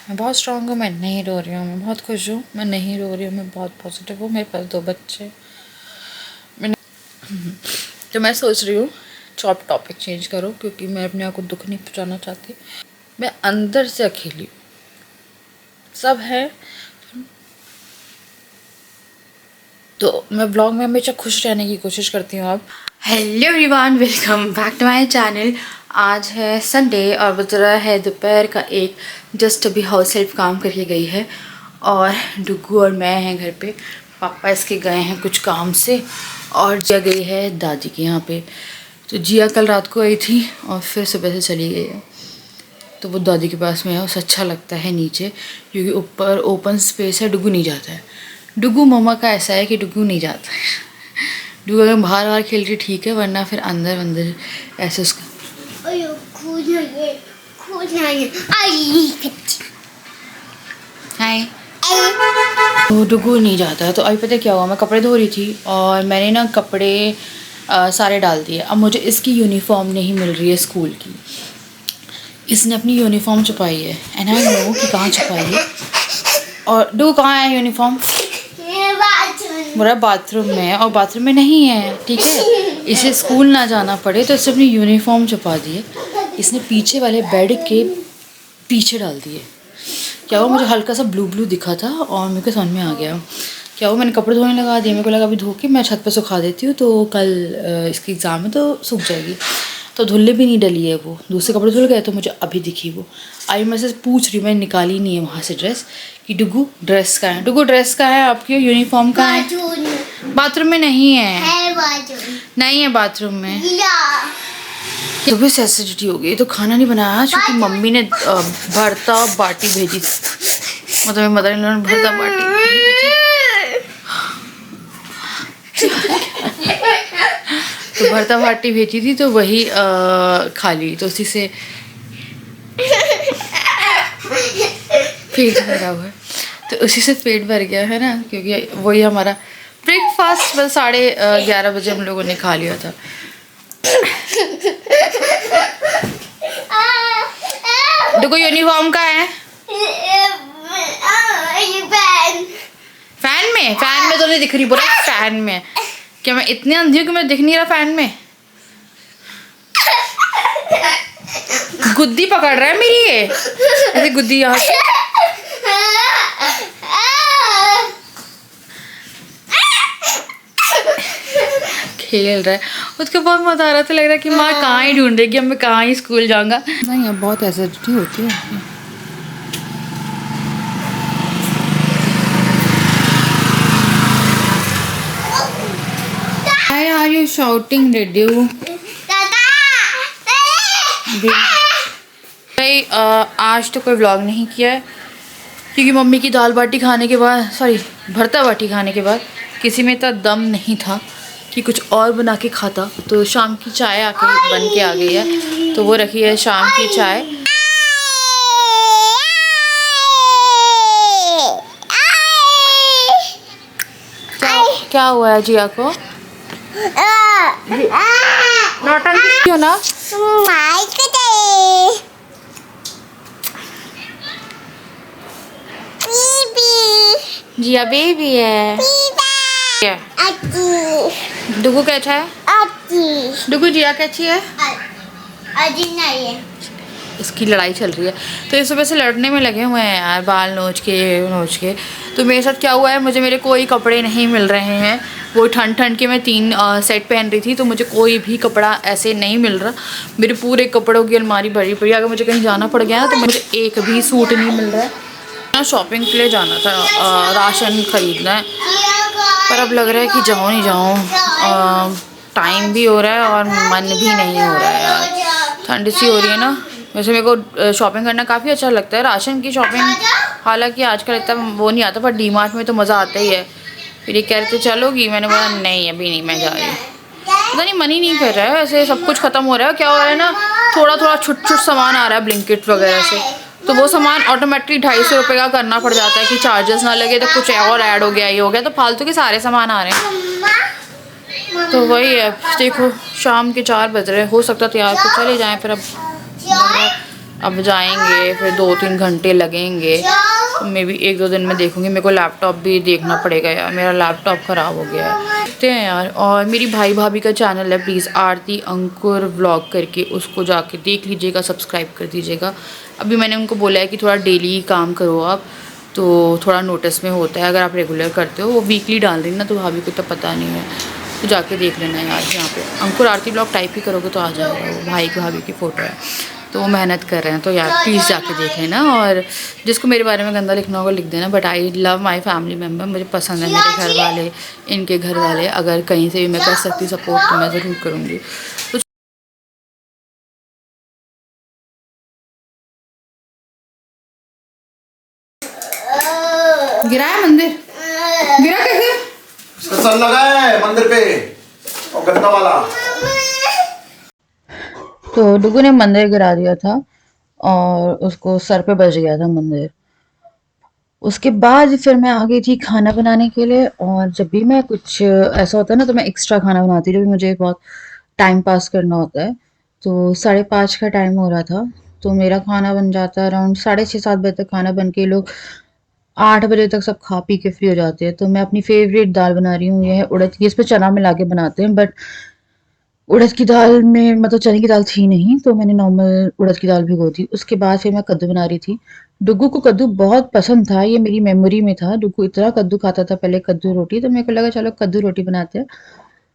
मैं बहुत स्ट्रॉन्ग हूँ, मैं नहीं रो रही हूँ, मैं बहुत खुश हूँ, मैं नहीं रो रही हूँ, मैं बहुत पॉजिटिव हूँ, मेरे पास 2 बच्चे। तो मैं सोच रही हूँ टॉपिक चेंज करो, क्योंकि मैं अपने आप को दुख नहीं पहुँचाना चाहती। मैं अंदर से अकेली हूँ, सब है, तो मैं व्लॉग में हमेशा खुश रहने की कोशिश करती हूँ। अब hello everyone, welcome back to my channel. आज है संडे और बज रहा है दोपहर का 1। जस्ट अभी हाउस हेल्प काम करके गई है और डुगू और मैं हैं घर पे। पापा इसके गए हैं कुछ काम से और जिया गई है दादी के यहाँ पे। तो जिया कल रात को आई थी और फिर सुबह से चली गई है, तो वो दादी के पास में है। उसे अच्छा लगता है नीचे, क्योंकि ऊपर ओपन स्पेस है, डुगू नहीं जाता है। डुगू मम्मा का ऐसा है कि डुगू नहीं जाता है। डुगू अगर बाहर बाहर खेल रही ठीक है, वरना फिर अंदर अंदर ऐसे उसका हाय। तो डुगू नहीं जाता है। तो अभी पता है क्या हुआ, मैं कपड़े धो रही थी और मैंने ना कपड़े सारे डाल दिए। अब मुझे इसकी यूनिफॉर्म नहीं मिल रही है स्कूल की। इसने अपनी यूनिफॉर्म छुपाई है, एंड आई नो कि कहाँ छुपाई है। और डुगू कहाँ है यूनिफॉर्म? मेरा बाथरूम में है और बाथरूम में नहीं है, ठीक है। इसे स्कूल ना जाना पड़े तो इसने अपनी यूनिफॉर्म छुपा दी है। इसने पीछे वाले बेड के पीछे डाल दिए। क्या हुआ, मुझे हल्का सा ब्लू ब्लू दिखा था और मेरे को समझ में आ गया क्या हुआ। मैंने कपड़े धोने लगा दिए, मेरे को लगा अभी धो के मैं छत पर सुखा देती हूँ तो कल इसकी एग्ज़ाम है तो सूख जाएगी। तो धुल्ले भी नहीं डली है, वो दूसरे कपड़े धुल गए तो मुझे अभी दिखी वो। आई मैं से पूछ रही, मैंने निकाली नहीं है वहाँ से ड्रेस कि डुगू ड्रेस का है, डुगू ड्रेस का है आपकी, यूनिफॉर्म का है। बाथरूम में नहीं है, नहीं है बाथरूम में। सुबह से एसिडिटी हो गई तो खाना नहीं बनाया, क्योंकि मम्मी ने भरता बाटी भेजी थी। मतलब मेरी मदर इन लॉ ने भरता बाटी तो भरता बाटी भेजी थी तो वही खा ली, तो उसी से पेट भरा हुआ है। तो उसी से पेट भर गया है ना, क्योंकि वही हमारा ब्रेकफास्ट बस 11:30 बजे हम लोगों ने खा लिया था। देखो यूनिफॉर्म का है, फैन में तो नहीं दिख रही, बोला फैन में। क्या मैं इतनी अंधी हूँ कि मैं दिख नहीं रहा फैन में? गुद्दी पकड़ रहा है मेरी ये, ऐसे गुद्दी यहाँ से। खेल रहा है, उसको बहुत मजा आ रहा था। लग रहा है कि माँ कहाँ ही ढूंढेगी, अब मैं कहाँ ही स्कूल जाऊँगा। यहाँ बहुत एसिडिटी होती है। Why are you shouting, Redu? भाई आज तो कोई व्लॉग नहीं किया है, क्योंकि मम्मी की दाल बाटी खाने के बाद, सॉरी भरता बाटी खाने के बाद किसी में इतना दम नहीं था कि कुछ और बना के खाता। तो शाम की चाय आके बन के आ गई है, तो वो रखी है शाम की चाय। क्या हुआ है जिया को? नौटंकी क्यों ना? जिया बेबी है। डुगू कैसा है? डुगू जिया कैसी है? इसकी लड़ाई चल रही है, तो इस सुबह से लड़ने में लगे हुए हैं यार, बाल नोच के। तो मेरे साथ क्या हुआ है, मुझे मेरे कोई कपड़े नहीं मिल रहे हैं। वो ठंड के मैं 3 सेट पहन रही थी, तो मुझे कोई भी कपड़ा ऐसे नहीं मिल रहा। मेरे पूरे कपड़ों की अलमारी भरी पड़ी। अगर मुझे कहीं जाना पड़ गया ना तो मुझे एक भी सूट नहीं मिल रहा है। शॉपिंग के लिए जाना था, राशन खरीदना है, पर अब लग रहा है कि जाऊँ नहीं जाऊँ। टाइम भी हो रहा है और मन भी नहीं हो रहा है यार, ठंड सी हो रही है ना। वैसे मेरे को शॉपिंग करना काफ़ी अच्छा लगता है, राशन की शॉपिंग। हालांकि आजकल इतना वो नहीं आता, पर डी मार्ट में तो मज़ा आता ही है। फिर ये कह रहे थे चलोगी, मैंने बोला नहीं अभी नहीं, मैं जा रही हूँ। पता नहीं मन ही नहीं कर रहा है, ऐसे सब कुछ ख़त्म हो रहा है। क्या हो रहा है ना, थोड़ा छुट सामान आ रहा है ब्लिंकिट वगैरह से, तो वो सामान ऑटोमेटिकली 250 रुपये का करना पड़ जाता है कि चार्जेस ना लगे, तो कुछ और ऐड हो गया, ये हो गया, तो फालतू के सारे सामान आ रहे हैं। तो वही है, देखो शाम के 4 बज रहे, हो सकता तैयार तो चले जाएं, फिर अब अब जाएंगे, फिर 2-3 घंटे लगेंगे, तो मे बी 1-2 दिन में देखूंगी। मेरे को लैपटॉप भी देखना पड़ेगा यार, मेरा लैपटॉप ख़राब हो गया है। देखते हैं यार। और मेरी भाई भाभी का चैनल है, प्लीज़ आरती अंकुर व्लॉग करके, उसको जाके देख लीजिएगा, सब्सक्राइब कर दीजिएगा। अभी मैंने उनको बोला है कि थोड़ा डेली काम करो आप, तो थोड़ा नोटिस में होता है। अगर आप रेगुलर करते हो, वो वीकली डाल रही ना, तो भाभी को तो पता नहीं है, तो जाके देख लेना यार। यहाँ पे अंकुर आरती ब्लॉग टाइप ही करोगे तो आ जाएगा, वो भाई की भाभी की फ़ोटो है, तो वो मेहनत कर रहे हैं, तो यार प्लीज़ जाके देख लेना। और जिसको मेरे बारे में गंदा लिखना होगा लिख देना, but I love my family member, मुझे पसंद है मेरे घर वाले, इनके घर वाले। अगर कहीं से भी मैं कर सकती सपोर्ट तो मैं ज़रूर करूँगी। तो गिरा है मंदिर, गिरा कैसे? सन लगा है मंदिर पे और गंदा वाला। तो डुगू ने मंदिर गिरा दिया था और उसको सर पे बज गया था मंदिर। उसके बाद फिर मैं आ गई थी खाना बनाने के लिए, और जब भी मैं कुछ ऐसा होता है ना, तो मैं एक्स्ट्रा खाना बनाती हूँ, जब भी मुझे बहुत टाइम पास करना होता है। तो 5:30 का टाइम हो रहा था, तो मेरा खाना बन जाता है अराउंड 6:30-7 बजे तक। खाना बन के लोग 8 बजे तक सब खा पी के फ्री हो जाते हैं। तो मैं अपनी फेवरेट दाल बना रही हूँ, ये है उड़द की। इसमें चना मिला के बनाते हैं, बट उड़द की दाल में मतलब चने की दाल थी नहीं, तो मैंने नॉर्मल उड़द की दाल भिगो दी। उसके बाद फिर मैं कद्दू बना रही थी। डुग्गू को कद्दू बहुत पसंद था, ये मेरी मेमोरी में था। डुग्गू इतना कद्दू खाता था पहले, कद्दू रोटी, तो मेरे को लगा चलो कद्दू रोटी बनाते हैं।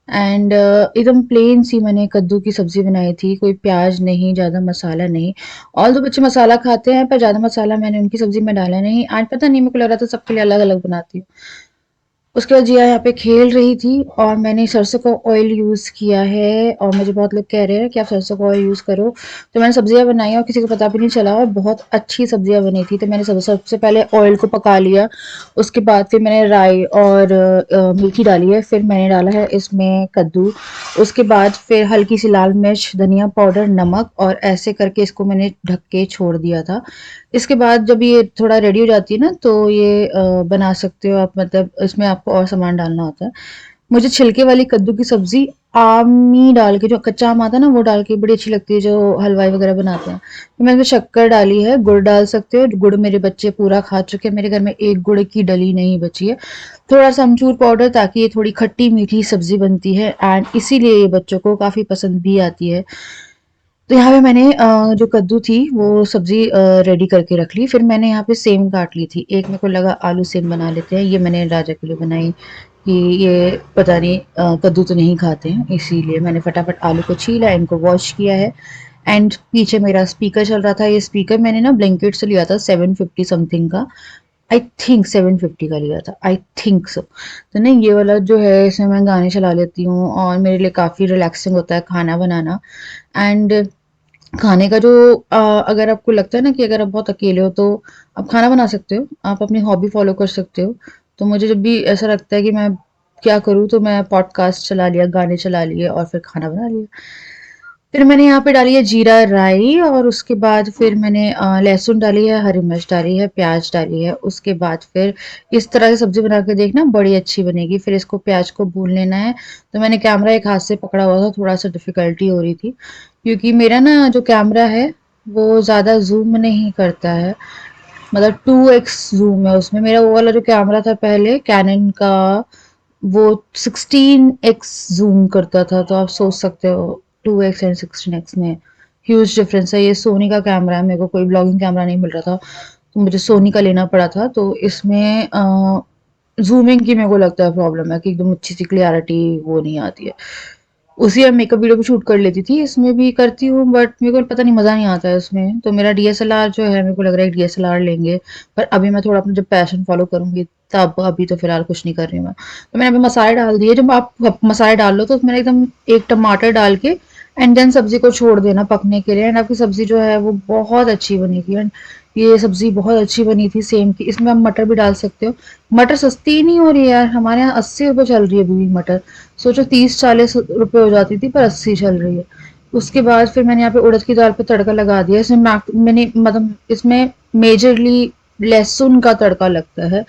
एंड एकदम प्लेन सी मैंने कद्दू की सब्जी बनाई थी, कोई प्याज नहीं, ज़्यादा मसाला नहीं। ऑल दो बच्चे मसाला खाते हैं, पर ज़्यादा मसाला मैंने उनकी सब्जी में डाला नहीं। आज पता नहीं, मेरे को लग रहा था सबके लिए अलग अलग बनाती हूँ। उसके बाद जिया यहाँ पे खेल रही थी, और मैंने सरसों का ऑयल यूज़ किया है, और मुझे बहुत लोग कह रहे हैं कि आप सरसों का ऑयल यूज़ करो। तो मैंने सब्जियां बनाई और किसी को पता भी नहीं चला, और बहुत अच्छी सब्जियां बनी थी। तो मैंने सबसे पहले ऑयल को पका लिया, उसके बाद फिर मैंने राई और मेथी डाली है, फिर मैंने डाला है इसमें कद्दू। उसके बाद फिर हल्की सी लाल मिर्च, धनिया पाउडर, नमक, और ऐसे करके इसको मैंने ढक के छोड़ दिया था। इसके बाद जब ये थोड़ा रेडी हो जाती है ना, तो ये बना सकते हो आप, मतलब इसमें आपको और सामान डालना होता है। मुझे छिलके वाली कद्दू की सब्जी आमी डाल के, जो कच्चा आम आता है ना, वो डाल के बड़ी अच्छी लगती है, जो हलवाई वगैरह बनाते हैं। तो मैंने शक्कर डाली है, गुड़ डाल सकते हो। गुड़ मेरे बच्चे पूरा खा चुके हैं, मेरे घर में एक गुड़ की डली नहीं बची है। थोड़ा सा अमचूर पाउडर, ताकि ये थोड़ी खट्टी मीठी सब्जी बनती है, एंड इसीलिए ये बच्चों को काफ़ी पसंद भी आती है। तो यहाँ पे मैंने जो कद्दू थी वो सब्जी रेडी करके रख ली। फिर मैंने यहाँ पे सेम काट ली थी। एक मेरे को लगा आलू सेम बना लेते हैं, ये मैंने राजा के लिए बनाई कि ये पता नहीं कद्दू तो नहीं खाते हैं, इसीलिए मैंने फटाफट आलू को छीला, इनको वॉश किया है। एंड पीछे मेरा स्पीकर चल रहा था। ये स्पीकर मैंने ना ब्लिंकिट से लिया था, 750 समथिंग का, आई थिंक 750 का लिया था, आई थिंक सो। तो नहीं, ये वाला जो है, इसमें मैं गाने चला लेती हूँ, और मेरे लिए काफ़ी रिलैक्सिंग होता है खाना बनाना। एंड खाने का जो अगर आपको लगता है ना कि अगर आप बहुत अकेले हो, तो आप खाना बना सकते हो, आप अपनी हॉबी फॉलो कर सकते हो। तो मुझे जब भी ऐसा लगता है कि मैं क्या करूँ, तो मैं पॉडकास्ट चला लिया, गाने चला लिए, और फिर खाना बना लिया। फिर मैंने यहाँ पे डाली है जीरा राई, और उसके बाद फिर मैंने लहसुन डाली है, हरी मिर्च डाली है, प्याज डाली है। उसके बाद फिर इस तरह की सब्जी बना के देखना, बड़ी अच्छी बनेगी। फिर इसको प्याज को भून लेना है। तो मैंने कैमरा एक हाथ से पकड़ा हुआ था, थोड़ा सा डिफ़िकल्टी हो रही थी, क्योंकि मेरा ना जो कैमरा है वो ज़्यादा ज़ूम नहीं करता है, मतलब 2x ज़ूम है उसमें। मेरा वो वाला जो कैमरा था पहले कैनन का, वो 16x ज़ूम करता था। तो आप सोच सकते हो 2x एंड 16x में ह्यूज डिफरेंस है। ये सोनी का कैमरा है, मेरे को कोई ब्लॉगिंग कैमरा नहीं मिल रहा था, तो मुझे सोनी का लेना पड़ा था। तो इसमें जूमिंग की मेरे को लगता है प्रॉब्लम है, कि एकदम अच्छी सी क्लियरिटी वो नहीं आती है। उसी में मेकअप वीडियो भी शूट कर लेती थी, इसमें भी करती हूँ, बट मेरे को पता नहीं मज़ा नहीं आता है इसमें। तो मेरा डीएसएलआर जो है, मेरे को लग रहा है डीएसएलआर लेंगे, पर अभी मैं थोड़ा अपना जब पैशन फॉलो करूँगी तब। अभी तो फिलहाल कुछ नहीं कर रही हूँ मैं। तो मैंने अभी मसाले डाल दिए। जब आप मसाले डाल लो, तो उसमें एकदम एक टमाटर डाल के एंड देन सब्जी को छोड़ देना पकने के लिए, एंड आपकी सब्जी जो है वो बहुत अच्छी बनेगी। एंड ये सब्जी बहुत अच्छी बनी थी सेम की। इसमें आप मटर भी डाल सकते हो। मटर सस्ती ही नहीं हो रही है यार, हमारे यहाँ 80 रुपये चल रही है अभी भी मटर। सोचो 30-40 रुपये हो जाती थी, पर 80 चल रही है। उसके बाद फिर मैंने यहाँ पे उड़द की दाल पे तड़का लगा दिया। इसमें मैंने मतलब इसमें मेजरली लहसुन का तड़का लगता है।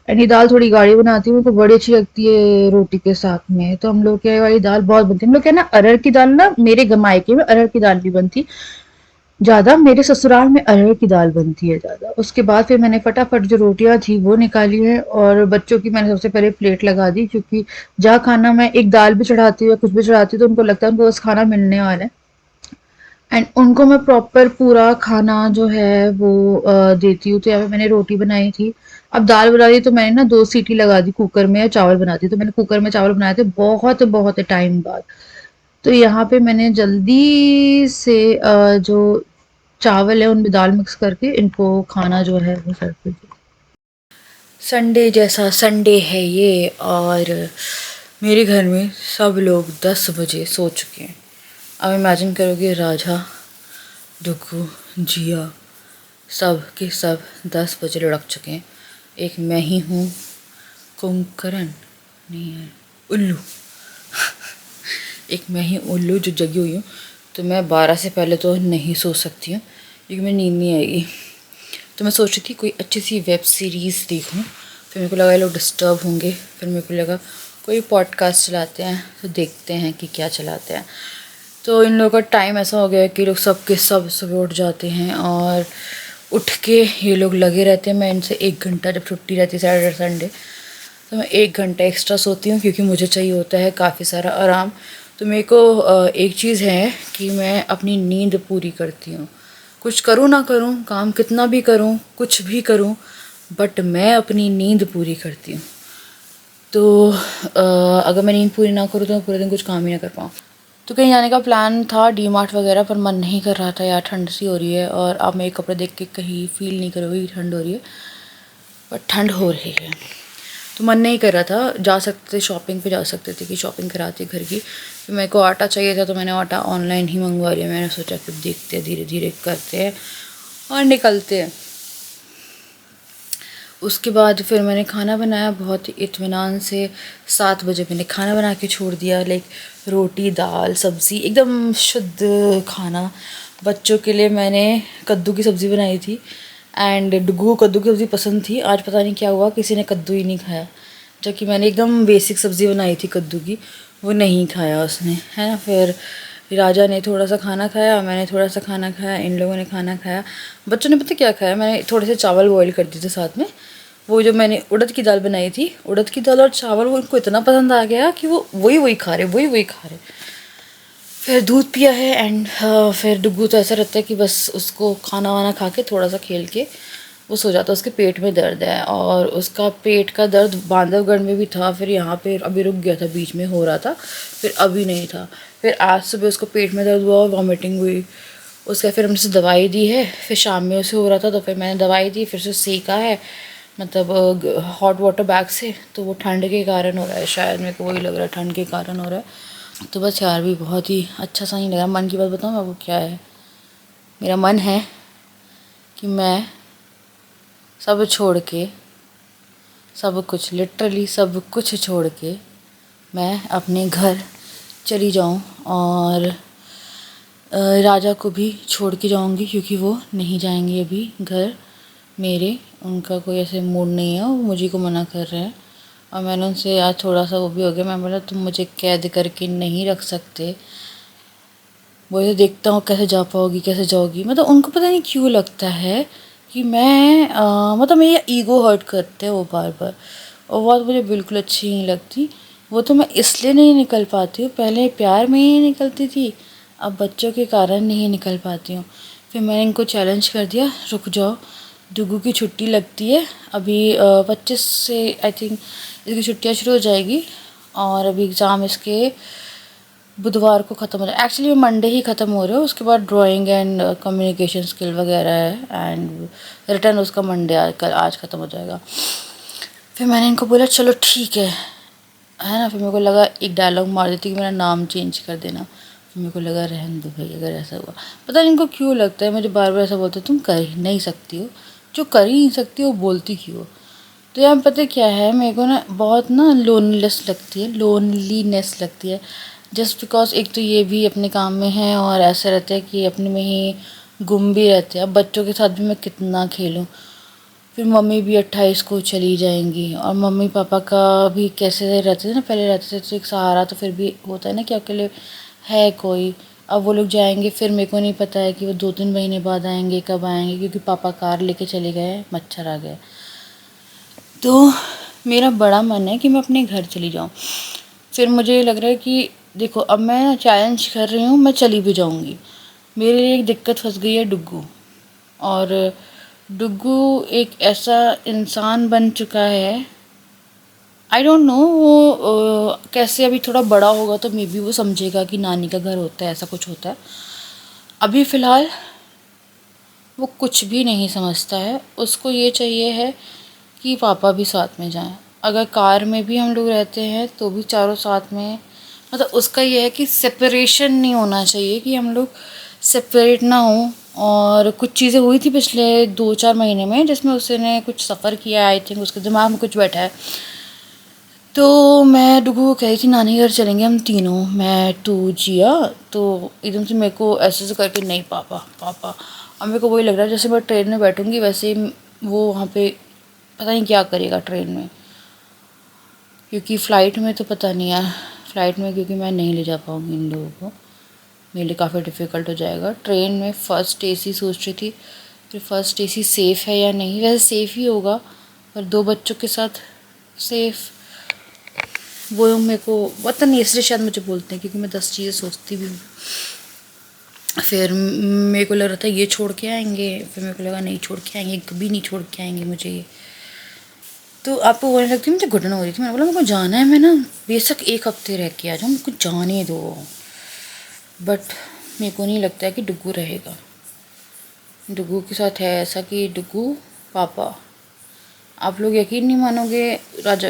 एंड ये दाल थोड़ी गाढ़ी बनाती हूँ, तो बड़ी अच्छी लगती है रोटी के साथ में। तो हम लोग के वाली दाल बहुत बनती है। हम लोग क्या ना, अरहर की दाल ना, मेरे मायके में अरहर की दाल भी बनती, ज़्यादा। मेरे ससुराल में अरहर की दाल बनती है ज़्यादा। उसके बाद फिर मैंने फटाफट जो रोटियां थी वो निकाली है और बच्चों की मैंने सबसे पहले प्लेट लगा दी, क्योंकि जहाँ खाना मैं एक दाल भी चढ़ाती हूँ या कुछ भी चढ़ाती हूँ तो उनको लगता है उनको बस खाना मिलने वाला है। एंड उनको मैं प्रॉपर पूरा खाना जो है वो देती हूँ। तो यहाँ पे मैंने रोटी बनाई थी। अब दाल बना दी तो मैंने ना 2 सीटी लगा दी कुकर में, या चावल बनाती तो मैंने कुकर में चावल बनाए थे बहुत बहुत टाइम बाद। तो यहाँ पे मैंने जल्दी से जो चावल है उनमें दाल मिक्स करके इनको खाना जो है वो सर्व कर दिया। संडे जैसा संडे है ये, और मेरे घर में सब लोग 10 बजे सो चुके हैं। अब इमेजिन करोगे, राजा, डुगू, जिया, सब के सब 10 बजे लुढ़क चुके हैं। एक मैं ही हूँ कुंभकर्ण, नहीं है उल्लू। एक मैं ही उल्लू जो जगी हुई हूँ। तो मैं 12 से पहले तो नहीं सो सकती हूँ क्योंकि मैं नींद नहीं आएगी। तो मैं सोच रही थी कोई अच्छी सी वेब सीरीज़ देखूं। फिर मेरे को लगा ये लोग डिस्टर्ब होंगे, फिर मेरे को लगा कोई पॉडकास्ट चलाते हैं तो देखते हैं कि क्या चलाते हैं। तो इन लोगों का टाइम ऐसा हो गया है कि लोग सब के सब सुबह उठ जाते हैं और उठ के ये लोग लगे रहते हैं। मैं इनसे 1 घंटा, जब छुट्टी रहती है सैटरडे संडे, तो मैं 1 घंटा एक्स्ट्रा सोती हूँ क्योंकि मुझे चाहिए होता है काफ़ी सारा आराम। तो मेरे को एक चीज़ है कि मैं अपनी नींद पूरी करती हूँ। कुछ करूँ ना करूँ, काम कितना भी करूँ, कुछ भी करूँ, बट मैं अपनी नींद पूरी करती हूँ। तो अगर मैं नींद पूरी ना करूँ तो मैं पूरे दिन कुछ काम ही ना कर पाऊँ। तो कहीं जाने का प्लान था, डी मार्ट वगैरह, पर मन नहीं कर रहा था यार, ठंड सी हो रही है। और आप मेरे कपड़े देख के कहीं फील नहीं करोगे ठंड हो रही है, पर ठंड हो रही है। तो मन नहीं कर रहा था, जा सकते थे शॉपिंग पे, जा सकते थे कि शॉपिंग कराती घर की। फिर मेरे को आटा चाहिए था तो मैंने आटा ऑनलाइन ही मंगवा लिया। मैंने सोचा कि देखते हैं, धीरे धीरे करते हैं और निकलते हैं। उसके बाद फिर मैंने खाना बनाया बहुत इत्मीनान से। 7 बजे मैंने खाना बना के छोड़ दिया, लाइक रोटी, दाल, सब्ज़ी, एकदम शुद्ध खाना। बच्चों के लिए मैंने कद्दू की सब्ज़ी बनाई थी एंड डुगू को कद्दू की सब्ज़ी पसंद थी। आज पता नहीं क्या हुआ, किसी ने कद्दू ही नहीं खाया, जबकि मैंने एकदम बेसिक सब्ज़ी बनाई थी कद्दू की, वो नहीं खाया उसने, है ना। फिर राजा ने थोड़ा सा खाना खाया, मैंने थोड़ा सा खाना खाया, इन लोगों ने खाना खाया। बच्चों ने पता क्या खाया, मैंने थोड़े से चावल बॉईल कर दिए थे साथ में। वो जो मैंने उड़द की दाल बनाई थी, उड़द की दाल और चावल, वो उनको इतना पसंद आ गया कि वो वही खा रहे, वही खा रहे। फिर दूध पिया है एंड फिर डुगू तो ऐसा रहता है कि बस उसको खाना वाना खा के थोड़ा सा खेल के वो सो जाता है। उसके पेट में दर्द है और उसका पेट का दर्द बांधवगढ़ में भी था, फिर यहाँ पे अभी रुक गया था, बीच में हो रहा था, फिर अभी नहीं था। फिर आज सुबह उसको पेट में दर्द हुआ और वॉमिटिंग हुई। उसका फिर हमने उसे दवाई दी है, फिर शाम में उसे हो रहा था तो फिर मैंने दवाई दी, फिर से सेका है, मतलब हॉट वाटर बैग से। तो वो ठंड के कारण हो रहा है शायद, मेरे को वही लग रहा है ठंड के कारण हो रहा है। तो बस यार, भी बहुत ही अच्छा सा नहीं लगा। मन की बात बताऊँ मैं, वो क्या है, मेरा मन है कि मैं सब छोड़ के, सब कुछ, लिटरली सब कुछ छोड़ के मैं अपने घर चली जाऊं और राजा को भी छोड़ के जाऊंगी क्योंकि वो नहीं जाएंगे अभी घर मेरे। उनका कोई ऐसे मूड नहीं है, वो मुझे को मना कर रहे हैं। और मैंने उनसे आज थोड़ा सा वो भी हो गया, मैं बोला तुम मुझे कैद करके नहीं रख सकते। वो देखता हूँ कैसे जा पाओगी, कैसे जाओगी। मतलब उनको पता नहीं क्यों लगता है कि मैं मतलब मेरी ईगो हर्ट करते हैं वो बार बार, और वो बात मुझे बिल्कुल अच्छी नहीं लगती। वो तो मैं इसलिए नहीं निकल पाती हूँ, पहले प्यार में ही निकलती थी, अब बच्चों के कारण नहीं निकल पाती हूँ। फिर मैंने इनको चैलेंज कर दिया, रुक जाओ, डुगू की छुट्टी लगती है अभी 25 से, आई थिंक इसकी छुट्टियाँ शुरू हो जाएगी। और अभी एग्ज़ाम इसके बुधवार को ख़त्म हो जाए, एक्चुअली मंडे ही ख़त्म हो रहे हो। उसके बाद ड्राइंग एंड कम्युनिकेशन स्किल वगैरह है एंड रिटर्न उसका मंडे आज ख़त्म हो जाएगा। फिर मैंने इनको बोला चलो ठीक है ना। फिर मेरे को लगा एक डायलॉग मार देती कि मेरा नाम चेंज कर देना। फिर मेरे को लगा रहने दो भाई, अगर ऐसा हुआ। पता नहीं इनको क्यों लगता है, मुझे बार बार ऐसा बोलते तुम कर ही नहीं सकती हो, जो कर ही नहीं सकती हो बोलती क्यों हो। तो यहाँ पता क्या है, मेरे को ना बहुत ना लोनलीनेस लगती है, जस्ट बिकॉज एक तो ये भी अपने काम में है और ऐसा रहता है कि अपने में ही गुम भी रहते हैं। अब बच्चों के साथ भी मैं कितना खेलूँ। फिर मम्मी भी 28 को चली जाएंगी और मम्मी पापा का भी कैसे रहते थे ना, पहले रहते थे तो एक सहारा तो फिर भी होता है ना कि अकेले है कोई। अब वो लोग जाएंगे, फिर मेरे को नहीं पता है कि वो 2-3 महीने बाद आएंगे, कब आएंगे, क्योंकि पापा कार लेके चले गए, मच्छर आ गया। तो मेरा बड़ा मन है कि मैं अपने घर चली जाऊँ। फिर मुझे लग रहा है कि देखो, अब मैं चैलेंज कर रही हूँ, मैं चली भी जाऊँगी। मेरे लिए एक दिक्कत फंस गई है डुग्गू। और डुग्गू एक ऐसा इंसान बन चुका है, आई डोंट नो वो कैसे अभी थोड़ा बड़ा होगा तो मे बी वो समझेगा कि नानी का घर होता है, ऐसा कुछ होता है। अभी फ़िलहाल वो कुछ भी नहीं समझता है। उसको ये चाहिए है कि पापा भी साथ में जाएं। अगर कार में भी हम लोग रहते हैं तो भी चारों साथ में, मतलब उसका ये है कि सेपरेशन नहीं होना चाहिए, कि हम लोग सेपरेट ना हों। और कुछ चीज़ें हुई थी पिछले 2-4 महीने में जिसमें उसने कुछ सफ़र किया, आई थिंक उसके दिमाग में कुछ बैठा है। तो मैं डुगू को कह रही थी नानी घर चलेंगे हम तीनों, मैं, तू, जिया। तो एकदम से मेरे को ऐसे करके, नहीं पापा पापा। अब मेरे को वही लग रहा है जैसे मैं ट्रेन में बैठूंगी वैसे ही वो वहाँ पे पता नहीं क्या करेगा ट्रेन में। क्योंकि फ़्लाइट में तो पता नहीं यार, फ़्लाइट में क्योंकि मैं नहीं ले जा पाऊँगी इन लोगों को, मेरे लिए काफ़ी डिफ़िकल्ट हो जाएगा। ट्रेन में फ़र्स्ट एसी सोच रही थी, फिर फ़र्स्ट एसी सेफ़ है या नहीं, वैसे सेफ़ ही होगा, पर 2 बच्चों के साथ सेफ़ वो मेरे को पता नहीं, इसलिए शायद मुझे बोलते हैं, क्योंकि मैं 10 चीज़ें सोचती भी हूँ। फिर मेरे को लग रहा था ये छोड़ के आएंगे, फिर मेरे को लगा नहीं छोड़ के आएंगे, कभी नहीं छोड़ के आएंगे मुझे ये। तो आपको बोलने लगती मुझे घुटन हो रही थी, मैंने बोला मेरे को जाना है, मैं ना बेशक 1 हफ्ते रह के आ जाऊँ, मुझको जाने दो। बट मेरे को नहीं लगता है कि डुग्गू रहेगा। डुग्गू के साथ है ऐसा कि डुग्गू पापा, आप लोग यकीन नहीं मानोगे, राजा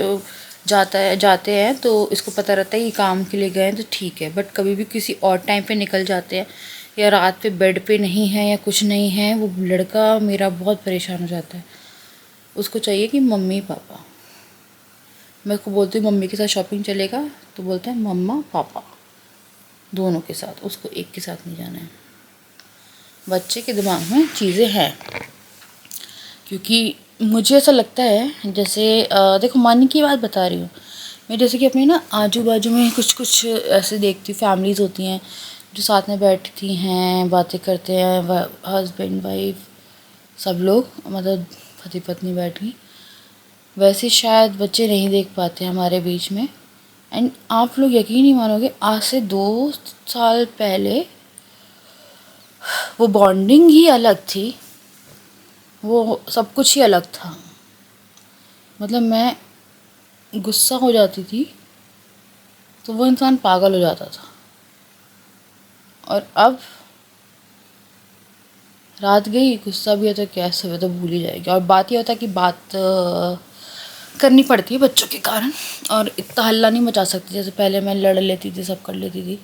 जाते हैं तो इसको पता रहता है कि काम के लिए गए हैं तो ठीक है, बट कभी भी किसी और टाइम पे निकल जाते हैं या रात पे बेड पे नहीं है या कुछ नहीं है, वो लड़का मेरा बहुत परेशान हो जाता है। उसको चाहिए कि मम्मी पापा। मैं उसको बोलती हूँ मम्मी के साथ शॉपिंग चलेगा तो बोलता है मम्मा पापा दोनों के साथ, उसको एक के साथ नहीं जाना है। बच्चे के दिमाग में चीज़ें हैं। क्योंकि मुझे ऐसा लगता है जैसे देखो मानी की बात बता रही हूँ मैं, जैसे कि अपने ना आजू बाजू में कुछ कुछ ऐसे देखती हूँ, फैमिलीज़ होती हैं जो साथ में बैठती हैं, बातें करते हैं, हस्बैंड वाइफ सब लोग, मतलब पति पत्नी बैठ गई। वैसे शायद बच्चे नहीं देख पाते हमारे बीच में। एंड आप लोग यकीन नहीं मानोगे, आज से 2 साल पहले वो बॉन्डिंग ही अलग थी, वो सब कुछ ही अलग था। मतलब मैं गुस्सा हो जाती थी तो वो इंसान पागल हो जाता था। और अब रात गई, गुस्सा भी है तो क्या, सुबह तो भूल ही जाएगी। और बात ये होता है कि बात करनी पड़ती है बच्चों के कारण, और इतना हल्ला नहीं मचा सकती जैसे पहले मैं लड़ लेती थी, सब कर लेती थी।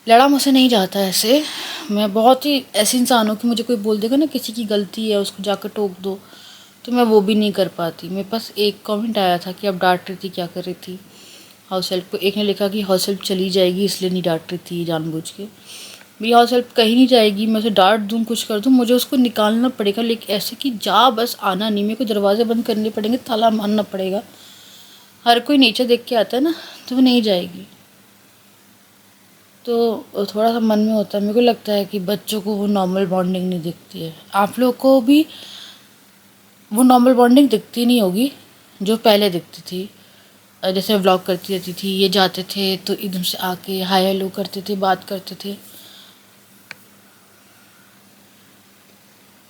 लड़ा मुझसे नहीं जाता ऐसे। मैं बहुत ही ऐसी इंसान हूँ कि मुझे कोई बोल देगा ना किसी की गलती है उसको जाकर टोक दो, तो मैं वो भी नहीं कर पाती। मेरे पास एक कमेंट आया था कि अब डांट रही थी, क्या कर रही थी हाउस हेल्प को। एक ने लिखा कि हाउस हेल्प चली जाएगी इसलिए नहीं डांट रही थी जानबूझ के। मेरी हाउस हेल्प कहीं नहीं जाएगी, मैं उसे डांट दूँ कुछ कर दूँ, मुझे उसको निकालना पड़ेगा, लेकिन ऐसे कि जा बस आना नहीं। मेरे को दरवाजे बंद करने पड़ेंगे, ताला मारना पड़ेगा। हर कोई नेचर देख के आता है ना, तो वो नहीं जाएगी। तो थोड़ा सा मन में होता है, मेरे को लगता है कि बच्चों को वो नॉर्मल बॉन्डिंग नहीं दिखती है। आप लोग को भी वो नॉर्मल बॉन्डिंग दिखती नहीं होगी जो पहले दिखती थी। जैसे व्लॉग करती रहती थी, ये जाते थे तो एकदम से आके हाय हेलो करते थे, बात करते थे।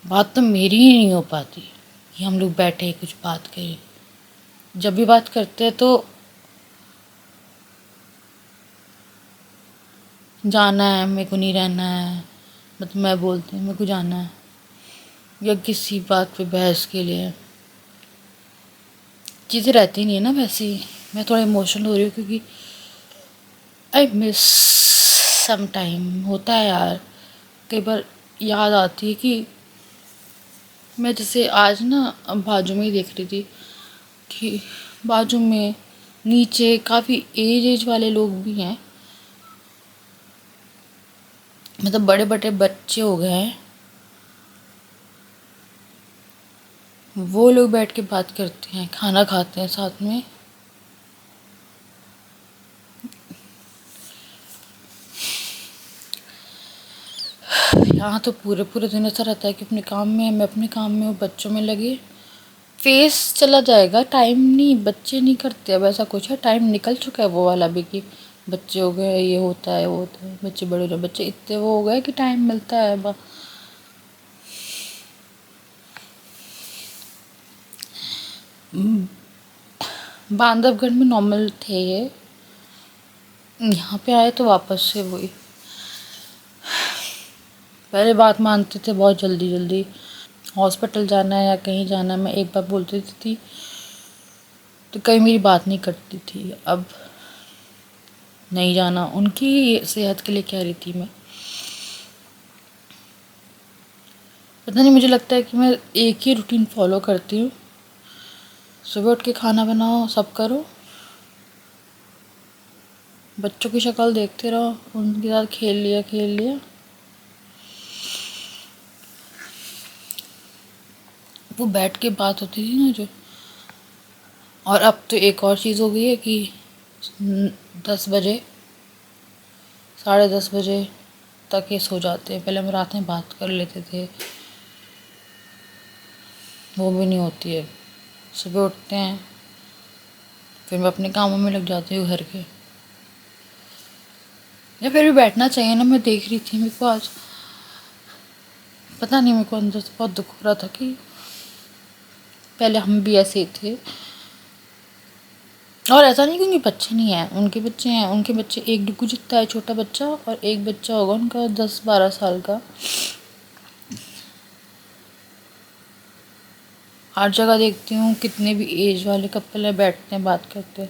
बात तो मेरी ही नहीं हो पाती कि हम लोग बैठे कुछ बात करें। जब भी बात करते हैं तो जाना है, मेरे को नहीं रहना है, मतलब मैं बोलती हूँ मेरे को जाना है, या किसी बात पे बहस के लिए चीज़ें रहती नहीं है ना। वैसे ही मैं थोड़ा इमोशनल हो रही हूँ क्योंकि आई मिस सम टाइम। होता है यार, कई बार याद आती है कि मैं जैसे आज ना बाजू में ही देख रही थी कि बाजू में नीचे काफ़ी एज वाले लोग भी हैं, मतलब बड़े बड़े बच्चे हो गए हैं, वो लोग बैठ के बात करते हैं, खाना खाते हैं साथ में। यहाँ तो पूरे पूरे दिन ऐसा रहता है कि अपने काम में, मैं अपने काम में हूँ, बच्चों में लगी, फेस चला जाएगा, टाइम नहीं, बच्चे नहीं करते अब ऐसा कुछ है, टाइम निकल चुका है वो वाला भी कि बच्चे हो गए, ये होता है वो होता है, बच्चे बड़े हो रहे, बच्चे इतने वो हो गए कि टाइम मिलता है अब। बांधवगढ़ में नॉर्मल थे ये, यहाँ पे आए तो वापस से वही, पहले बात मानते थे बहुत जल्दी जल्दी, हॉस्पिटल जाना है या कहीं जाना है, मैं एक बार बोलती थी तो कहीं मेरी बात नहीं करती थी, अब नहीं जाना, उनकी सेहत के लिए कह रही थी मैं, पता नहीं, मुझे लगता है कि मैं एक ही रूटीन फॉलो करती हूँ, सुबह उठ के खाना बनाओ, सब करो, बच्चों की शक्ल देखते रहो, उनके साथ खेल लिया, वो बैठ के बात होती थी ना जो। और अब तो एक और चीज़ हो गई है कि 10 बजे 10:30 बजे तक ये सो जाते हैं, पहले हम रात में बात कर लेते थे, वो भी नहीं होती है, सुबह उठते हैं, फिर मैं अपने कामों में लग जाती हूँ घर के, या फिर भी बैठना चाहिए ना, मैं देख रही थी, मेरे को आज पता नहीं, मेरे को अंदर से बहुत दुख हो रहा था कि पहले हम भी ऐसे ही थे, और ऐसा नहीं क्योंकि बच्चे नहीं हैं, उनके बच्चे हैं, उनके बच्चे, एक डुगू जितना है छोटा बच्चा, और एक बच्चा होगा उनका 10-12 साल का, हर जगह देखती हूँ कितने भी एज वाले कपल है बैठते हैं, बात करते हैं,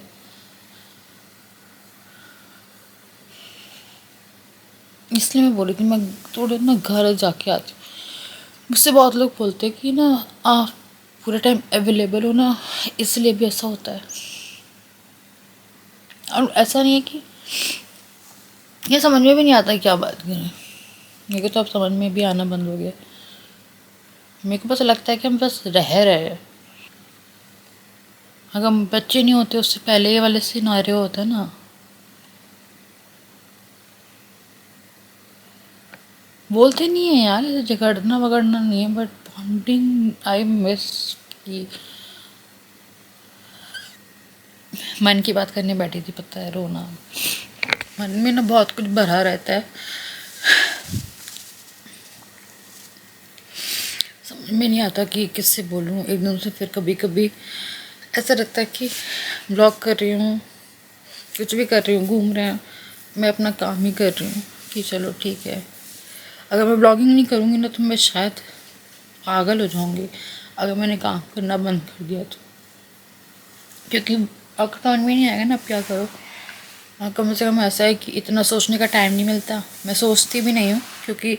इसलिए मैं बोल रही थी मैं थोड़े ना घर जाके आती हूँ। मुझसे बहुत लोग बोलते हैं कि ना आप पूरे टाइम अवेलेबल हो ना, इसलिए भी ऐसा होता है, और ऐसा नहीं है कि ये समझ में भी नहीं आता क्या बात करें, मेरे को तो अब समझ में भी आना बंद हो गया, मेरे को बस लगता है कि हम बस रह रहे हैं, अगर बच्चे नहीं होते उससे पहले ये वाले सिनारियो होता है ना, बोलते नहीं है यार, ऐसे झगड़ना वगड़ना नहीं है, बट बॉन्डिंग आई मिस, की मन की बात करने बैठी थी, पता है, रोना, मन में ना बहुत कुछ भरा रहता है, समझ में नहीं आता कि किससे बोलूं एकदम से, फिर कभी कभी ऐसा लगता है कि ब्लॉग कर रही हूँ, कुछ भी कर रही हूँ, घूम रहे हैं, मैं अपना काम ही कर रही हूँ कि चलो ठीक है, अगर मैं ब्लॉगिंग नहीं करूँगी ना तो मैं शायद पागल हो जाऊँगी, अगर मैंने काम करना बंद कर दिया तो, क्योंकि अब समझ में नहीं आएगा ना, अब क्या करो, कम से कम ऐसा है कि इतना सोचने का टाइम नहीं मिलता, मैं सोचती भी नहीं हूँ, क्योंकि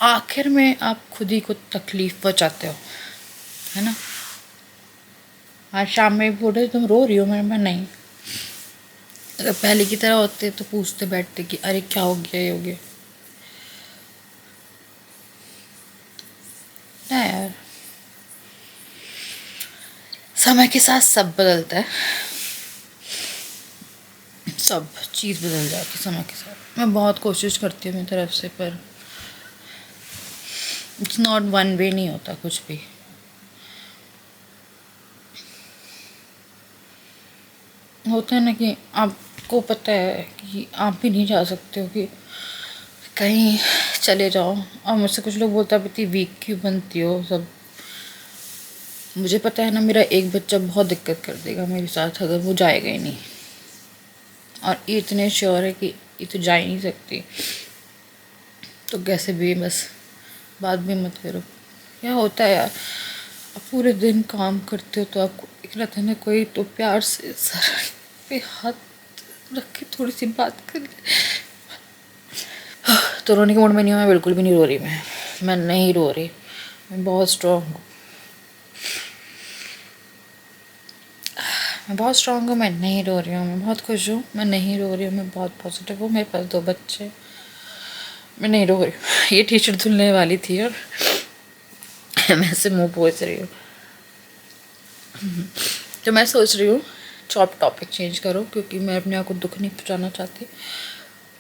आखिर में आप खुद ही को तकलीफ़ पहुँचाते हो, है ना। आज शाम में भी बोल रहे तुम रो रही हो, मैं नहीं, अगर पहले की तरह होते तो पूछते बैठते कि अरे क्या हो गया, ये हो गया ना यार, समय के साथ सब बदलता है, सब चीज़ बदल जाती है समय के साथ, मैं बहुत कोशिश करती हूँ मेरी तरफ से, पर इट्स नॉट वन वे, नहीं होता कुछ भी, होता है ना कि आपको पता है कि आप भी नहीं जा सकते हो, कि कहीं चले जाओ, और मुझसे कुछ लोग बोलते हैं इतनी वीक क्यों बनती हो, सब मुझे पता है ना, मेरा एक बच्चा बहुत दिक्कत कर देगा मेरे साथ अगर वो जाएगा ही नहीं, और ये इतने श्योर है कि ये तो जा ही नहीं सकती, तो कैसे भी बस बात भी मत करो, क्या होता है यार, आप पूरे दिन काम करते हो तो आपको एक रहता है ना, कोई तो प्यार से सर पे हाथ रख के थोड़ी सी बात कर, तो रोने के मूड में नहीं हूँ मैं, बिल्कुल भी नहीं रो रही, मैं नहीं रो रही, मैं बहुत स्ट्रॉन्ग हूँ, मैं बहुत स्ट्रॉन्ग हूँ, मैं नहीं रो रही हूँ, मैं बहुत खुश हूँ, मैं नहीं रो रही हूँ, मैं बहुत पॉजिटिव हूँ, मेरे पास 2 बच्चे, मैं नहीं रो रही हूँ। ये टी शर्ट धुलने वाली थी और मैं से मुँह पोंछ रही हूँ, तो मैं सोच रही हूँ टॉपिक चेंज करो, क्योंकि मैं अपने आप को दुख नहीं पहुँचाना चाहती,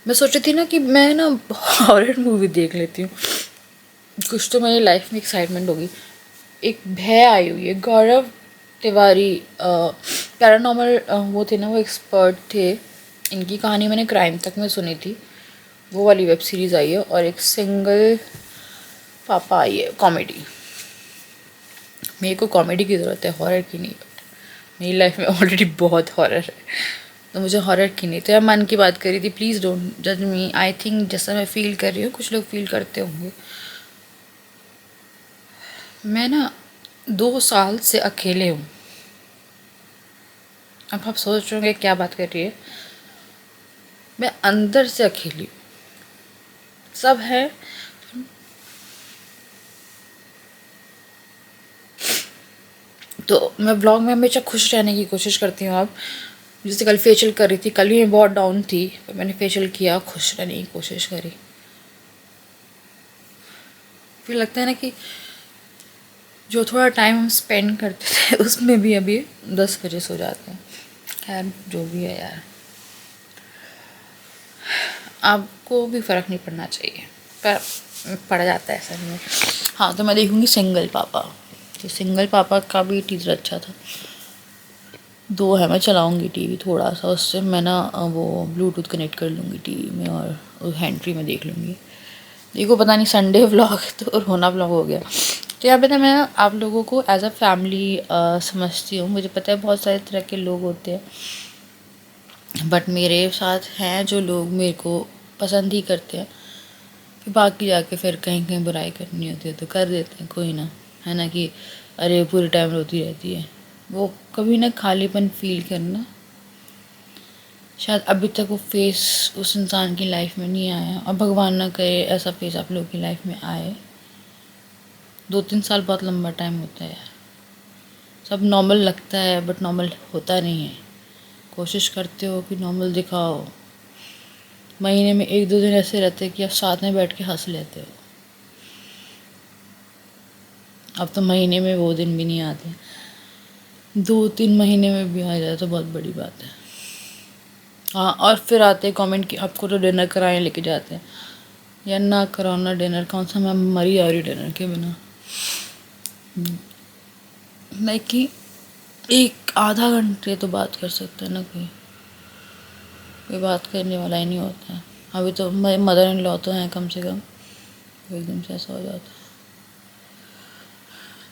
मैं सोच रही थी ना कि मैं ना हॉरर मूवी देख लेती हूँ, कुछ तो मेरी लाइफ में एक्साइटमेंट होगी। एक भय आई हुई है, गौरव तिवारी पैरानॉर्मल वो थे ना, वो एक्सपर्ट थे। इनकी कहानी मैंने क्राइम तक में सुनी थी, वो वाली वेब सीरीज़ आई है। और एक सिंगल पापा आई है कॉमेडी। मेरे को कॉमेडी की ज़रूरत है, हॉरर की नहीं। मेरी लाइफ में ऑलरेडी बहुत हॉरर है, तो मुझे हॉरर की नहीं। तो यार मन की बात करी थी, प्लीज़ डोंट जज मी। आई थिंक जैसा मैं फ़ील कर रही हूँ कुछ लोग फील करते होंगे। मैं ना 2 साल से अकेले हूँ। अब आप सोच रहे होंगे क्या बात कर रही है। मैं अंदर से अकेली हूँ, सब है तो मैं व्लॉग में हमेशा खुश रहने की कोशिश करती हूँ। अब जैसे कल फेशियल कर रही थी, कल भी मैं बहुत डाउन थी, पर मैंने फेशियल किया, खुश रहने की कोशिश करी। फिर लगता है ना कि जो थोड़ा टाइम हम स्पेंड करते थे उसमें भी अभी 10 बजे सो जाते हैं। खैर जो भी है यार, आपको भी फ़र्क नहीं पड़ना चाहिए, पर पड़ जाता है सर में। हाँ, तो मैं देखूँगी सिंगल पापा। तो सिंगल पापा का भी टीज़र अच्छा था। 2 है, मैं चलाऊँगी टीवी थोड़ा सा, उससे मैं ना वो ब्लूटूथ कनेक्ट कर लूँगी टीवी में और हैंड्री में देख लूँगी। देखो पता नहीं संडे व्लॉग तो रोना व्लॉग हो गया। तो यहाँ पे ना मैं आप लोगों को एज अ फैमिली समझती हूँ। मुझे पता है बहुत सारे तरह के लोग होते हैं, बट मेरे साथ हैं जो लोग मेरे को पसंद ही करते हैं। फिर बाकी जाके फिर कहीं कहीं बुराई करनी होती है तो कर देते हैं, कोई ना, है ना, कि अरे पूरे टाइम रोती रहती है। वो कभी ना खालीपन फील करना, शायद अभी तक वो फेस उस इंसान की लाइफ में नहीं आया, और भगवान ना करे ऐसा फेस आप लोगों की लाइफ में आए। 2-3 साल बहुत लंबा टाइम होता है यार। सब नॉर्मल लगता है बट नॉर्मल होता नहीं है। कोशिश करते हो कि नॉर्मल दिखाओ, महीने में 1-2 दिन ऐसे रहते हैं कि आप साथ में बैठ के हंस लेते हो। अब तो महीने में वो दिन भी नहीं आते, 2-3 महीने में भी आ जाए तो बहुत बड़ी बात है। हाँ, और फिर आते हैं कमेंट कि आपको तो डिनर कराए लेके जाते हैं। या ना कराओ ना डिनर, कौन सा मैं मरी आ रही डिनर के बिना। लाइक कि 1-आधा घंटे तो बात कर सकते हैं ना, कोई बात करने वाला ही नहीं होता है। अभी तो मदर इन लॉ तो हैं कम से कम, तो एकदम से ऐसा हो जाता है।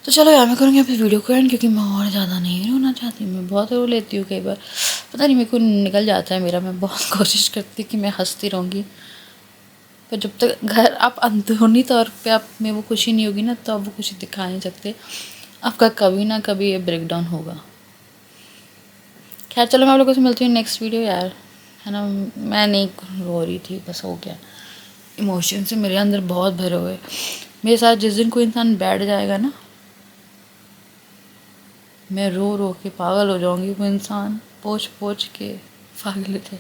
तो चलो यार, मैं करूँगी अपनी वीडियो को एंड, क्योंकि मैं और ज़्यादा नहीं रोना चाहती। मैं बहुत रो लेती हूँ कई बार, पता नहीं मेरे को निकल जाता है मेरा। मैं बहुत कोशिश करती हूँ कि मैं हंसती रहूँगी, पर जब तक घर आप अंदरूनी तौर पे आप में वो खुशी नहीं होगी ना, तो आप वो खुशी दिखा नहीं सकते। आपका कभी ना कभी ये ब्रेक डाउन होगा। खैर चलो, मैं आप लोगों से मिलती हूँ नेक्स्ट वीडियो यार, है ना। मैं नहीं रो रही थी, बस हो गया, इमोशन से मेरे अंदर बहुत भरे हुए। मेरे साथ जिस दिन कोई इंसान बैठ जाएगा ना, मैं रो रो के पागल हो जाऊंगी। वो इंसान पोंछ पोंछ के पागल हो जाए।